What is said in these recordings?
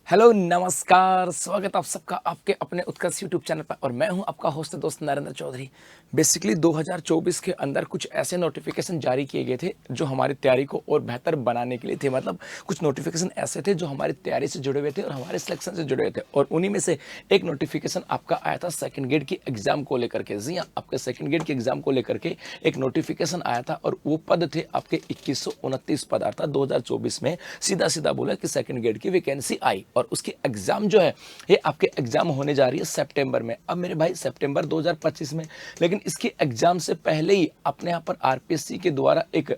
Hello नमस्कार, स्वागत आप सबका आपके अपने उत्कर्ष यूट्यूब चैनल पर। और मैं हूं आपका होस्ट दोस्त नरेंद्र चौधरी। बेसिकली 2024 के अंदर कुछ ऐसे नोटिफिकेशन जारी किए गए थे जो हमारी तैयारी को और बेहतर बनाने के लिए थे। मतलब कुछ नोटिफिकेशन ऐसे थे जो हमारी तैयारी से जुड़े हुए थे और हमारे सिलेक्शन से जुड़े हुए थे। और उन्हीं में से एक नोटिफिकेशन आपका आया था सेकंड ग्रेड की एग्जाम को लेकर के। जी हाँ, आपके सेकंड ग्रेड की एग्जाम को लेकर के एक नोटिफिकेशन आया था और वो पद थे आपके 2129 पद। अर्थात 2024 में सीधा सीधा बोला कि सेकंड ग्रेड की वैकेंसी आई और उसकी एग्जाम जो है ये आपके एग्जाम होने जा रही है सितंबर में। अब मेरे भाई सितंबर 2025 में, लेकिन इसकी एग्जाम से पहले ही अपने यहाँ पर आरपीएससी के द्वारा एक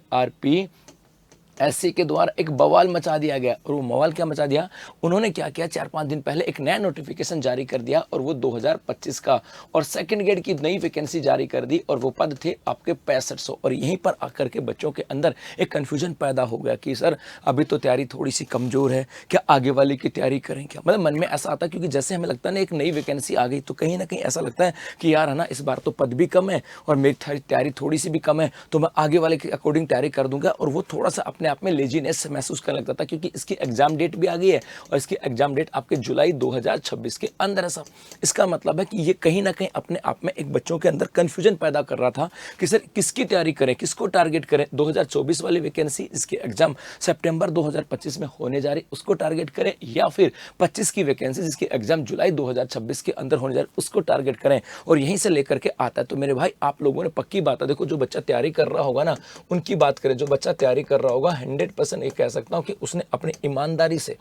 के द्वारा एक बवाल मचा दिया गया। और वो बवाल क्या मचा दिया, उन्होंने क्या किया, 4-5 दिन पहले एक नया नोटिफिकेशन जारी कर दिया और वो 2025 का, और सेकंड ग्रेड की नई वैकेंसी जारी कर दी और वो पद थे आपके 6500। और यहीं पर आकर के बच्चों के अंदर एक कन्फ्यूजन पैदा हो गया कि सर अभी तो तैयारी थोड़ी सी कमजोर है, क्या आगे वाले की तैयारी करें क्या। मतलब मन में ऐसा आता है, क्योंकि जैसे हमें लगता है ना एक नई वैकेंसी आ गई तो कहीं ना कहीं ऐसा लगता है कि यार है ना, इस बार तो पद भी कम है और मेरी तैयारी थोड़ी सी भी कम है, तो मैं आगे वाले के अकॉर्डिंग तैयारी कर दूंगा। और वो थोड़ा सा अपने आप में लेजीनेस महसूस करने लगता था, क्योंकि इसकी एग्जाम डेट भी आ गई है और इसकी एग्जाम डेट आपके जुलाई 2026 के अंदर है सब। इसका मतलब है कि ये कहीं ना कहीं अपने आप में एक बच्चों के अंदर कंफ्यूजन पैदा कर रहा था कि सर किसकी तैयारी करें, किसको टारगेट करें। 2024 वाली वैकेंसी जिसकी एग्जाम सितंबर 2025 में होने जा रही उसको टारगेट करें, या फिर 25 की वैकेंसी जिसकी एग्जाम जुलाई 2026 के अंदर होने जा रही उसको टारगेट करें। और यहीं से लेकर के आता है। तो मेरे भाई आप लोगों ने पक्की बात है, देखो जो बच्चा तैयारी कर रहा होगा ना उनकी बात करें, जो बच्चा तैयारी कर रहा होगा 100% कह सकता हूं कि उसने अपनी ईमानदारी से,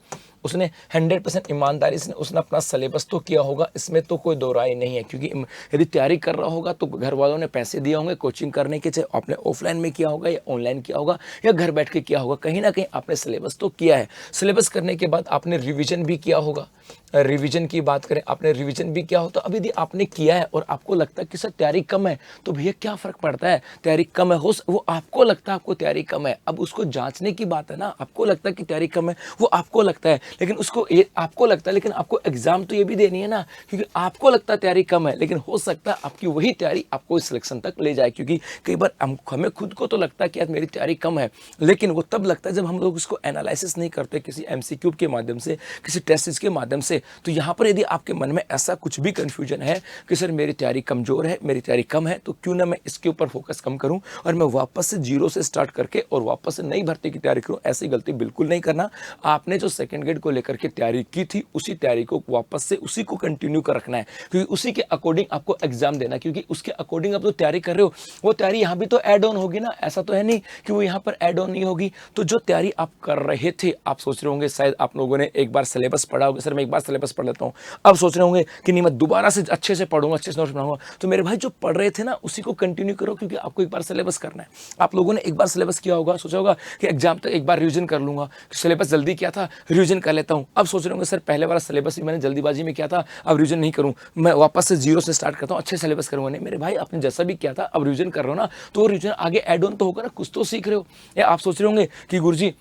उसने 100% ईमानदारी से उसने अपना सिलेबस तो किया होगा, इसमें तो कोई दो राय नहीं है। क्योंकि यदि तैयारी कर रहा होगा तो घर वालों ने पैसे दिए होंगे कोचिंग करने के, चाहे आपने ऑफलाइन में किया होगा या ऑनलाइन किया होगा या घर बैठ के किया होगा, कहीं ना कहीं आपने सिलेबस तो किया है। सिलेबस करने के बाद आपने रिविजन भी किया होगा। रिवीजन की बात करें, आपने रिवीजन भी किया हो, तो अब यदि आपने किया है और आपको लगता है कि सर तैयारी कम है, तो भैया क्या फर्क पड़ता है, तैयारी कम है हो, वो आपको लगता है आपको तैयारी कम है, अब उसको जांचने की बात है ना। आपको लगता है कि तैयारी कम है, वो आपको लगता है, लेकिन उसको ये आपको लगता है, लेकिन आपको एग्जाम तो ये भी देनी है ना। क्योंकि आपको लगता है तैयारी कम है, लेकिन हो सकता है आपकी वही तैयारी आपको इस सिलेक्शन तक ले जाए। क्योंकि कई बार हमें खुद को तो लगता है कि यार मेरी तैयारी कम है, लेकिन वो तब लगता है जब हम लोग उसको एनालिसिस नहीं करते किसी एमसीक्यू के माध्यम से, किसी टेस्ट के माध्यम से। तो यहाँ पर यदि आपके मन में ऐसा कुछ भी कंफ्यूजन है कि सर मेरी तैयारी कमजोर है, मेरी तैयारी कम है, तो क्यों ना मैं इसके ऊपर फोकस कम करूं और मैं वापस से जीरो से स्टार्ट करके और वापस से नई भर्ती की तैयारी करूं। ऐसी गलती बिल्कुल नहीं करना। आपने जो सेकंड ग्रेड को लेकर के तैयारी की थी उसी तैयारी को वापस से उसी को कंटिन्यू कर रखना है, क्योंकि उसी के अकॉर्डिंग आपको एग्जाम देना है। क्योंकि उसके अकॉर्डिंग आप जो तैयारी कर रहे हो वो तैयारी यहाँ भी तो एड ऑन होगी ना। ऐसा तो है नहीं कि वो यहाँ पर एड ऑन नहीं होगी। तो जो तैयारी आप कर रहे थे, आप सोच रहे होंगे शायद आप लोगों ने एक बार सिलेबस पढ़ा होगा, सर मैं एक बार सिलेबस पढ़ लेता हूँ, अब सोच रहे होंगे कि नहीं मैं दोबारा से अच्छे से पढ़ूंगा, अच्छे से नोट्स बनाऊंगा। तो मेरे भाई जो पढ़ रहे थे ना उसी को कंटिन्यू करो, क्योंकि आपको एक बार सिलेबस करना है। आप लोगों ने एक बार सिलेबस किया होगा, सोचा होगा कि एग्जाम तक एक बार रिवीजन कर लूंगा, सिलेबस जल्दी किया था रिवीजन कर लेता हूं। अब सोच रहे होंगे सर पहले वाला सिलेबस ही मैंने जल्दीबाजी में किया था, अब रिवीजन नहीं करूं, मैं वापस से जीरो से स्टार्ट करता हूं, अच्छे सिलेबस करूंगा। नहीं मेरे भाई, आपने जैसा भी किया था अब रिवीजन कर रहे हो ना, तो रिवीजन आगे एड ऑन तो होगा ना, कुछ तो सीख रहे हो। या आप सोच रहे होंगे कि गुरुजी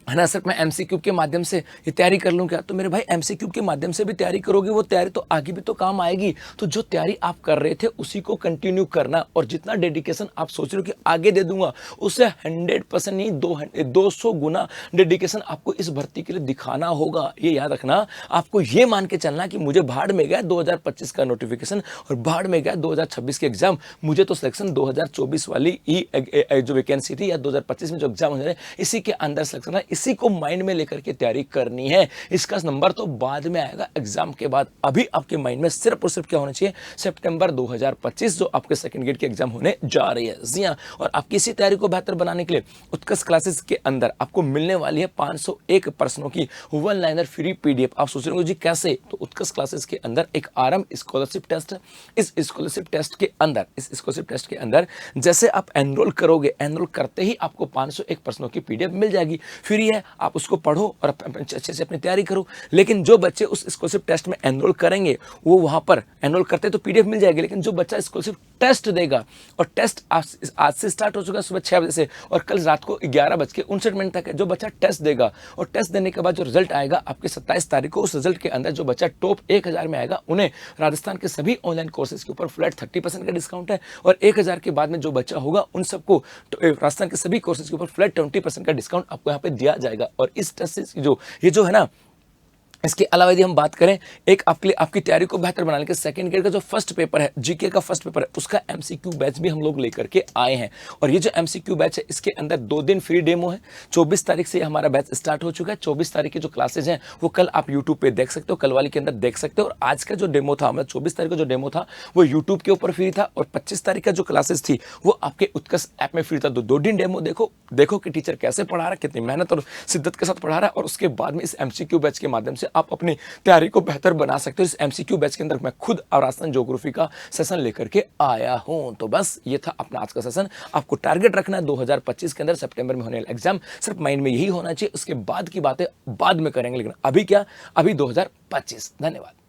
है ना सर मैं एमसीक्यू के माध्यम से ये तैयारी कर लूँ क्या, तो मेरे भाई एमसीक्यू के माध्यम से भी तैयारी करोगे, वो तैयारी तो आगे भी तो काम आएगी। तो जो तैयारी आप कर रहे थे उसी को कंटिन्यू करना, और जितना डेडिकेशन आप सोच रहे हो कि आगे दे दूंगा, उससे 100% नहीं 200 गुना डेडिकेशन आपको इस भर्ती के लिए दिखाना होगा। ये याद रखना, आपको ये मान के चलना कि मुझे भाड़ में गया 2025 का नोटिफिकेशन और भाड़ में गया 2026 के एग्जाम, मुझे तो सिलेक्शन 2024 वाली ही जो वैकेंसी थी या 2025 में जो एग्जाम हो रहे इसी के अंदर सिलेक्शन है। इसी को माइंड में लेकर के तैयारी करनी है। इसका नंबर तो बाद में आएगा एग्जाम के बाद। अभी आपके माइंड में सिर्फ और सिर्फ क्या होना चाहिए, सितंबर 2025 जो आपके सेकंड ग्रेड की एग्जाम होने जा रही है। जी हां, और आपकी इसी तैयारी को बेहतर बनाने के लिए उत्कर्ष क्लासेस के अंदर आपको मिलने वाली है 501 प्रश्नों की वन लाइनर फ्री पीडीएफ। आप सोच रहे हो जी कैसे, तो उत्कर्ष क्लासेस के अंदर एक आरंभ स्कॉलरशिप टेस्ट है। इस स्कॉलरशिप टेस्ट के अंदर जैसे आप एनरोल करोगे, एनरोल करते ही आपको 501 प्रश्नों की पीडीएफ मिल जाएगी, फ्री है। आप उसको पढ़ो और अच्छे से अपनी तैयारी करो। लेकिन जो बच्चे उस स्कॉलरशिप टेस्ट में एनरोल करेंगे वो वहां पर एनरोल करते तो पीडीएफ मिल जाएगी, लेकिन जो बच्चा स्कॉलरशिप टेस्ट देगा, और टेस्ट आज से स्टार्ट हो चुका है सुबह 6 बजे से और कल रात को 11:59 तक है। जो बच्चा टेस्ट देगा और टेस्ट देने के बाद जो रिजल्ट आएगा आपके 27 तारीख को, उस रिजल्ट के अंदर जो बच्चा टॉप 1000 में आएगा उन्हें राजस्थान के सभी ऑनलाइन कोर्सेज के ऊपर फ्लैट 30% का डिस्काउंट है, और 1000 के बाद में जो बच्चा होगा उन सबको राजस्थान के सभी कोर्सेज के ऊपर फ्लैट 20% का डिस्काउंट आपको यहाँ पे दिया जाएगा। और इस टेस्ट से जो ये जो है ना इसके अलावा यदि हम बात करें एक आपके लिए आपकी तैयारी को बेहतर बनाने के सेकंड ग्रेड का जो फर्स्ट पेपर है, जीके का फर्स्ट पेपर है, उसका एमसीक्यू बैच भी हम लोग लेकर के आए हैं। और ये जो एमसीक्यू बैच है इसके अंदर 2 दिन फ्री डेमो है। 24 तारीख से हमारा बैच स्टार्ट हो चुका है। 24 तारीख की जो क्लासेज हैं वो कल आप यूट्यूब पे देख सकते हो, कल वाली के अंदर देख सकते हो। और आज का जो डेमो था, मतलब 24 तारीख का जो डेमो था वो यूट्यूब के ऊपर फ्री था, और 25 तारीख का जो क्लासेस थी वो आपके उत्कर्ष ऐप में फ्री था। 2 दिन डेमो देखो कि टीचर कैसे पढ़ा रहा है, कितनी मेहनत और शिद्दत के साथ पढ़ा रहा है, और उसके बाद में इस एमसीक्यू बैच के माध्यम से आप अपनी तैयारी को बेहतर बना सकते हो। इस एमसीक्यू बैच के अंदर मैं खुद राजस्थान ज्योग्राफी का सेशन लेकर के आया हूं। तो बस ये था अपना आज का सेशन। आपको टारगेट रखना है 2025 के अंदर सितंबर में होने वाला एग्जाम, सिर्फ माइंड में यही होना चाहिए। उसके बाद की बातें बाद में करेंगे, लेकिन अभी क्या, अभी 2025। धन्यवाद।